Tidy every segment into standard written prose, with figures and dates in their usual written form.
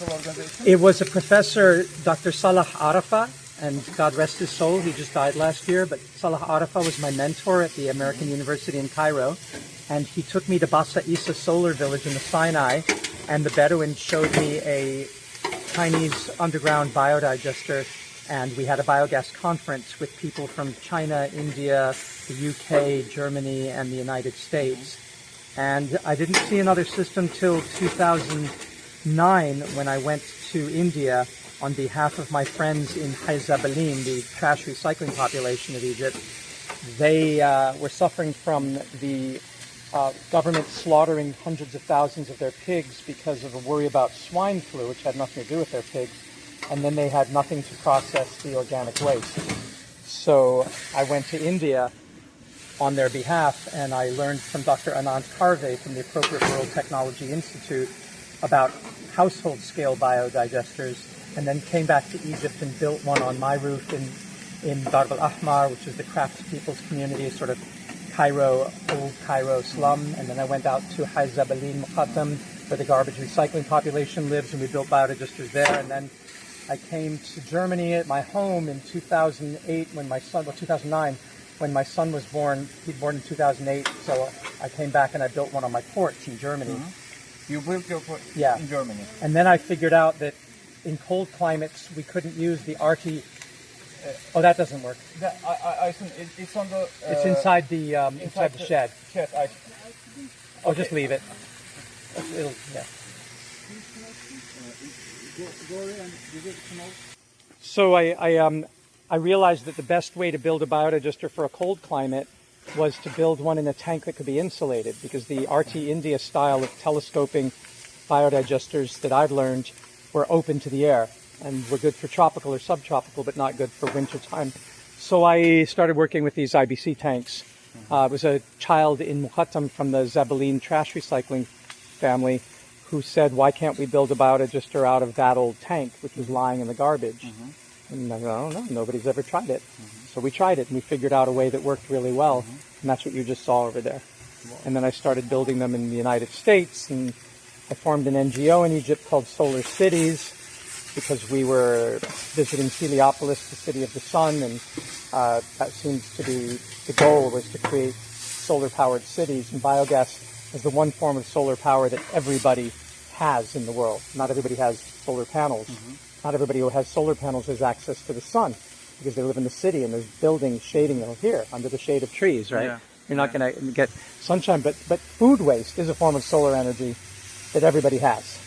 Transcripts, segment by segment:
social organization? It was a professor, Dr. Salah Arafat, and God rest his soul, he just died last year, but Salah Arafat was my mentor at the American University in Cairo, and he took me to Bassa Isa Solar Village in the Sinai, and the Bedouins showed me a Chinese underground biodigester, and we had a biogas conference with people from China, India, the UK, Germany, and the United States. And I didn't see another system till 2009 when I went to India on behalf of my friends in Hazabalim, the trash recycling population of Egypt. They were suffering from the government slaughtering hundreds of thousands of their pigs because of a worry about swine flu, which had nothing to do with their pigs. And then they had nothing to process the organic waste. So I went to India on their behalf, and I learned from Dr. Anand Karve from the Appropriate World Technology Institute about household-scale biodigesters, and then came back to Egypt and built one on my roof in Darb al-Ahmar, which is the craftspeople's community, sort of Cairo, old Cairo slum. And then I went out to Hazabalim Muqattam, where the garbage recycling population lives, and we built biodigesters there. And then I came to Germany at my home in 2008 when my son, well, 2009, when my son was born. He'd born in 2008, so I came back and I built one on my porch in Germany. Mm-hmm. You built your porch in Germany. And then I figured out that in cold climates we couldn't use the RT. Oh, that doesn't work. It's on the. It's inside the inside the shed. Okay. Just leave it. It'll, yeah. So I realized that the best way to build a biodigester for a cold climate was to build one in a tank that could be insulated, because the RT India style of telescoping biodigesters that I've learned were open to the air and were good for tropical or subtropical, but not good for winter time. So I started working with these IBC tanks. It was a child in Muqattam from the Zabaleen trash recycling family who said, why can't we build a biodigester out of that old tank, which was lying in the garbage? And I go, I don't know, nobody's ever tried it. So we tried it, and we figured out a way that worked really well, and that's what you just saw over there. And then I started building them in the United States, and I formed an NGO in Egypt called Solar Cities, because we were visiting Heliopolis, the city of the sun, and that seems to be the goal, was to create solar-powered cities. And biogas is the one form of solar power that everybody has in the world. Not everybody has solar panels. Not everybody who has solar panels has access to the sun, because they live in the city and there's buildings shading them here under the shade of trees, right? Yeah. You're not going to get sunshine, but food waste is a form of solar energy that everybody has.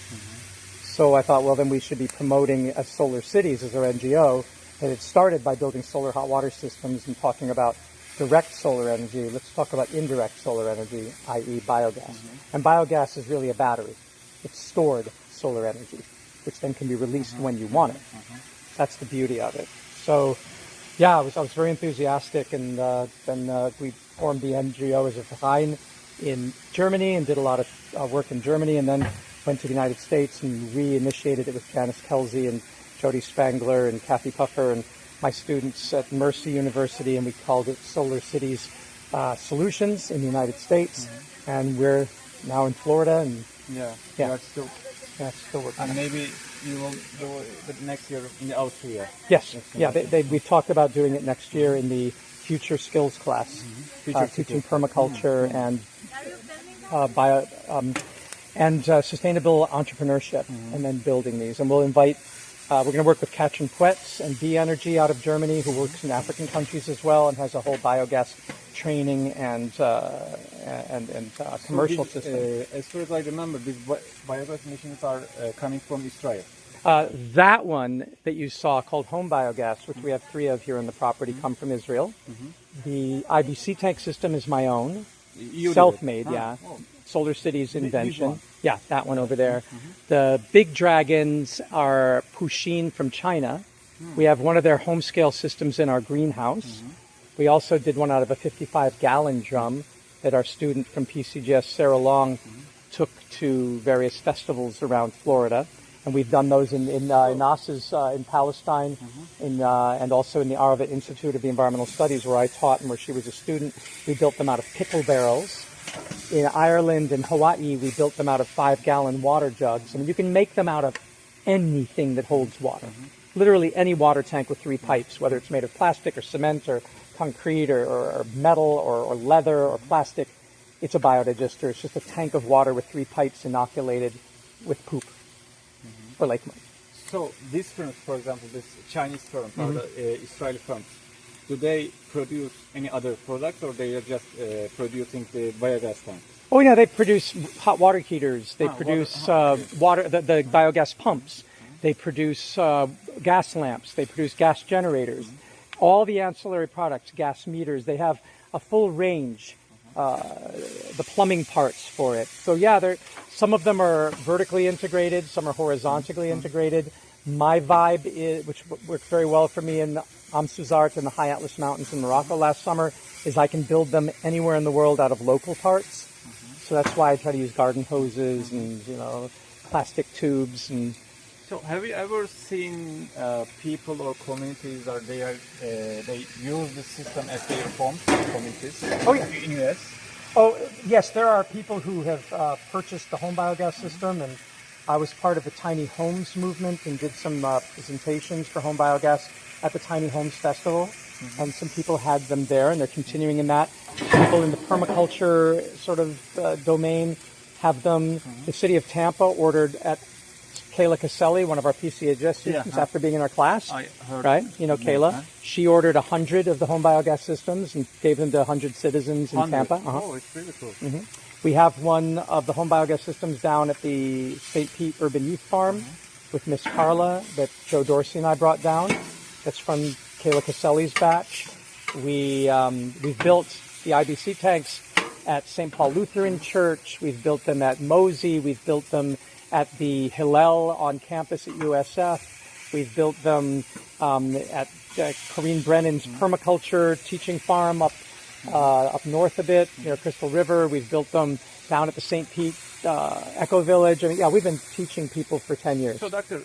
So I thought, well, then we should be promoting as Solar Cities, as our NGO, that it started by building solar hot water systems and talking about direct solar energy. Let's talk about indirect solar energy, i.e. biogas. And biogas is really a battery. It's stored solar energy, which then can be released when you want it. That's the beauty of it. So, yeah, I was very enthusiastic, and then we formed the NGO as a Culhane in Germany and did a lot of work in Germany, and then went to the United States and reinitiated it with Janice Kelsey and Jody Spangler and Kathy Puffer and my students at Mercy University, and we called it Solar Cities Solutions in the United States. And we're now in Florida, and It's still working. And maybe you will do it next year in Austria. Yes, we talked about doing it next year in the Future Skills class, teaching permaculture and sustainable entrepreneurship, and then building these. And we'll invite, we're going to work with Katrin Puetz and Bee Energy out of Germany, who works in African countries as well and has a whole biogas training and commercial system. As far as I remember, these biogas machines are coming from Israel. That one that you saw, called home biogas, which we have 3 of here on the property, come from Israel. The IBC tank system is my own, self-made, Solar Cities invention. Yeah, that one over there. The big dragons are Puxin from China. We have one of their home scale systems in our greenhouse. We also did one out of a 55-gallon drum that our student from PCGS, Sarah Long, took to various festivals around Florida. And we've done those in NASA's in Palestine, and also in the Arava Institute of the Environmental Studies, where I taught and where she was a student. We built them out of pickle barrels. In Ireland and Hawaii, we built them out of 5-gallon water jugs. I mean, you can make them out of anything that holds water. Literally any water tank with 3 pipes, whether it's made of plastic or cement or concrete or metal or leather or plastic, it's a biodigester. It's just a tank of water with 3 pipes inoculated with poop or lake mud. So these firms, for example, this Chinese firm or the Israeli firms, do they produce any other products, or they are just producing the biogas tank? Oh yeah, they produce hot water heaters. They produce water, the biogas pumps. They produce gas lamps. They produce gas generators. All the ancillary products, gas meters. They have a full range. The plumbing parts for it. So yeah, some of them are vertically integrated, some are horizontally integrated. My vibe is, which worked very well for me in Amsuzart in the High Atlas Mountains in Morocco last summer, is I can build them anywhere in the world out of local parts. So that's why I try to use garden hoses and plastic tubes. And so have you ever seen people or communities, or they use the system as their homes, communities? Oh yeah, in US. Oh yes, there are people who have purchased the home biogas system, and I was part of the Tiny Homes movement and did some presentations for home biogas at the Tiny Homes Festival, and some people had them there, and they're continuing in that. People in the permaculture sort of domain have them. The city of Tampa ordered at Kayla Caselli, one of our PCHS students, after being in our class, I heard, right? You know Kayla. She ordered 100 of the home biogas systems and gave them to 100 citizens in Tampa. Oh, it's really cool. We have one of the home biogas systems down at the St. Pete Urban Youth Farm with Miss Carla that Joe Dorsey and I brought down. That's from Kayla Caselli's batch. We've built the IBC tanks at St. Paul Lutheran Church. We've built them at Mosey. We've built them at the Hillel on campus at USF. We've built them at Corrine Brennan's permaculture teaching farm up north a bit, near Crystal River. We've built them down at the St. Pete Eco Village. I mean, yeah, we've been teaching people for 10 years. So, Doctor,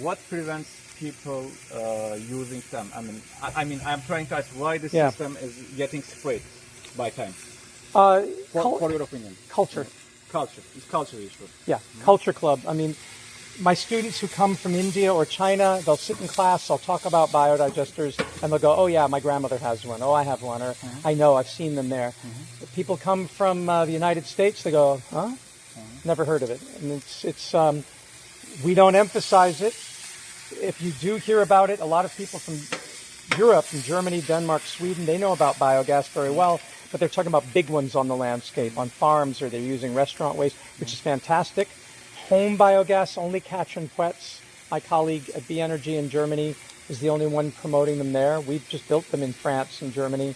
what prevents people using them? I mean, I'm trying to ask why the system is getting sprayed by time. For your opinion, culture. Culture. It's culture issue. Yeah, culture club. I mean, my students who come from India or China, they'll sit in class, I'll talk about biodigesters, and they'll go, oh yeah, my grandmother has one, oh I have one, or I know, I've seen them there. If people come from the United States, they go, huh? Never heard of it. And we don't emphasize it. If you do hear about it, a lot of people from Europe, from Germany, Denmark, Sweden, they know about biogas very well, but they're talking about big ones on the landscape, on farms, or they're using restaurant waste, which is fantastic. Home biogas, only Katrin Puetz, my colleague at B Energy in Germany, is the only one promoting them there. We've just built them in France and Germany.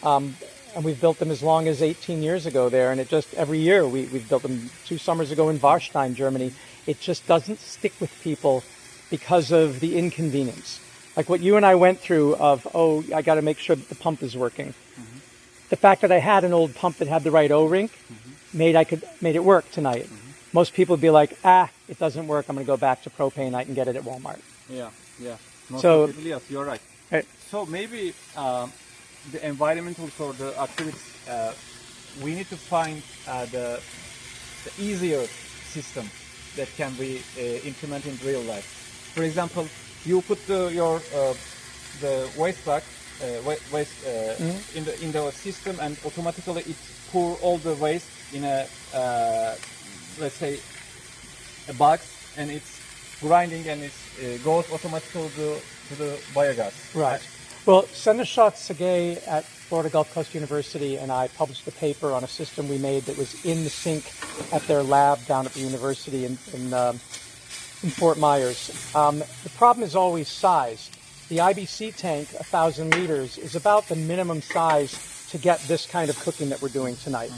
And we've built them as long as 18 years ago there. And it just, every year, we've built them 2 summers ago in Warstein, Germany. It just doesn't stick with people because of the inconvenience. Like what you and I went through of, oh, I got to make sure that the pump is working. The fact that I had an old pump that had the right O-ring made it work tonight. Most people would be like, it doesn't work. I'm going to go back to propane. I can get it at Walmart. Yeah. Most so, people, yes, you're right. So maybe the environmental or the activities, we need to find the easier system that can be implemented in real life. For example, you put the waste bag, in the system, and automatically it pour all the waste in a let's say a box, and it's grinding, and it goes automatically to the biogas. Right. Well, Seneschat Segay at Florida Gulf Coast University and I published a paper on a system we made that was in the sink at their lab down at the university in Fort Myers. The problem is always size. The IBC tank, 1,000 liters, is about the minimum size to get this kind of cooking that we're doing tonight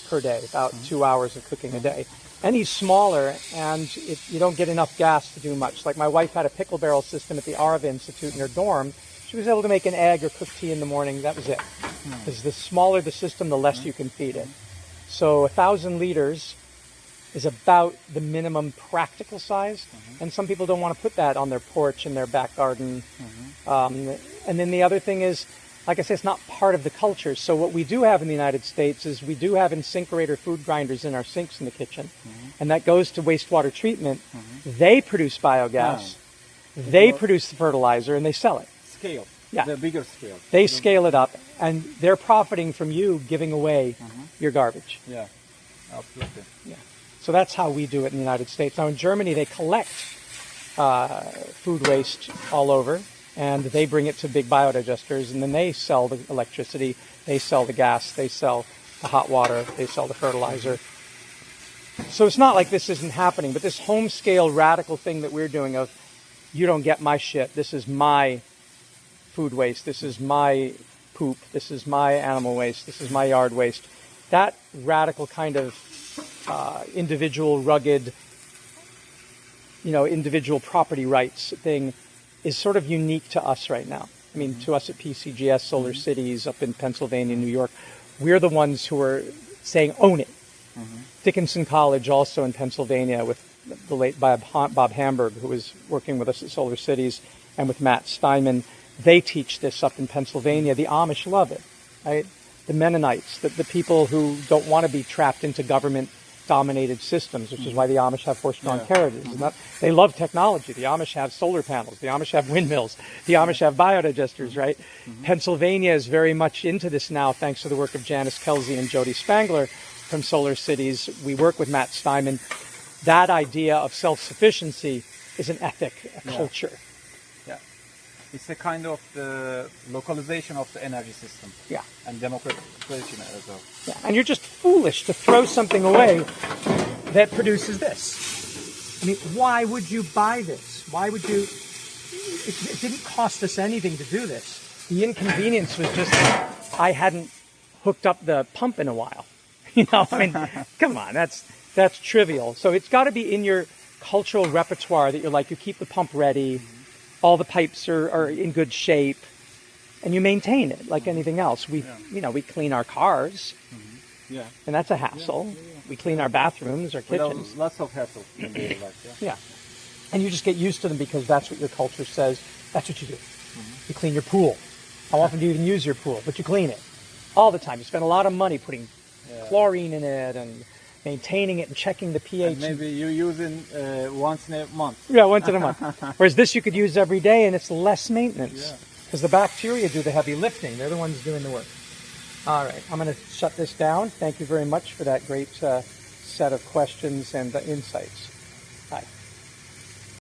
per day, about 2 hours of cooking a day. Any smaller, and you don't get enough gas to do much. Like my wife had a pickle barrel system at the Arva Institute in her dorm. She was able to make an egg or cook tea in the morning. That was it. Because the smaller the system, the less you can feed it. So 1,000 liters is about the minimum practical size. And some people don't want to put that on their porch in their back garden. And then the other thing is, like I say, it's not part of the culture. So what we do have in the United States is we do have InSinkErator food grinders in our sinks in the kitchen. And that goes to wastewater treatment. They produce biogas. They produce the fertilizer and they sell it. Scale. Yeah. The bigger scale. They scale it up, and they're profiting from you giving away your garbage. Yeah, absolutely. Yeah. So that's how we do it in the United States. Now in Germany, they collect food waste all over, and they bring it to big biodigesters, and then they sell the electricity, they sell the gas, they sell the hot water, they sell the fertilizer. So it's not like this isn't happening, but this home scale radical thing that we're doing of, you don't get my shit, this is my food waste, this is my poop, this is my animal waste, this is my yard waste. That radical kind of individual, rugged, individual property rights thing is sort of unique to us right now. I mean, to us at PCGS, Solar Cities up in Pennsylvania, New York, we're the ones who are saying, own it. Dickinson College, also in Pennsylvania, with the late Bob Hamburg, who was working with us at Solar Cities, and with Matt Steinman, they teach this up in Pennsylvania. The Amish love it, right? The Mennonites, the people who don't want to be trapped into government-dominated systems, which is why the Amish have horse-drawn carriages. And they love technology. The Amish have solar panels. The Amish have windmills. The Amish have biodigesters, right? Pennsylvania is very much into this now, thanks to the work of Janice Kelsey and Jody Spangler from Solar Cities. We work with Matt Steinman. That idea of self-sufficiency is an ethic, a culture. Yeah. It's a kind of the localization of the energy system. Yeah. And democratization as well. Yeah. And you're just foolish to throw something away that produces this. I mean, why would you buy this? Why would you? It didn't cost us anything to do this. The inconvenience was just I hadn't hooked up the pump in a while. I mean, come on, that's trivial. So it's got to be in your cultural repertoire that you're like, you keep the pump ready, all the pipes are in good shape, and you maintain it like anything else. We clean our cars, and that's a hassle. We clean our bathrooms, our kitchens. Lots of hassle in daily life. Yeah, and you just get used to them because that's what your culture says. That's what you do. You clean your pool. How often do you even use your pool? But you clean it all the time. You spend a lot of money putting chlorine in it and maintaining it and checking the pH. And maybe you use it once in a month. Yeah, once in a month. Whereas this you could use every day, and it's less maintenance. Because the bacteria do the heavy lifting. They're the ones doing the work. All right, I'm going to shut this down. Thank you very much for that great set of questions and insights.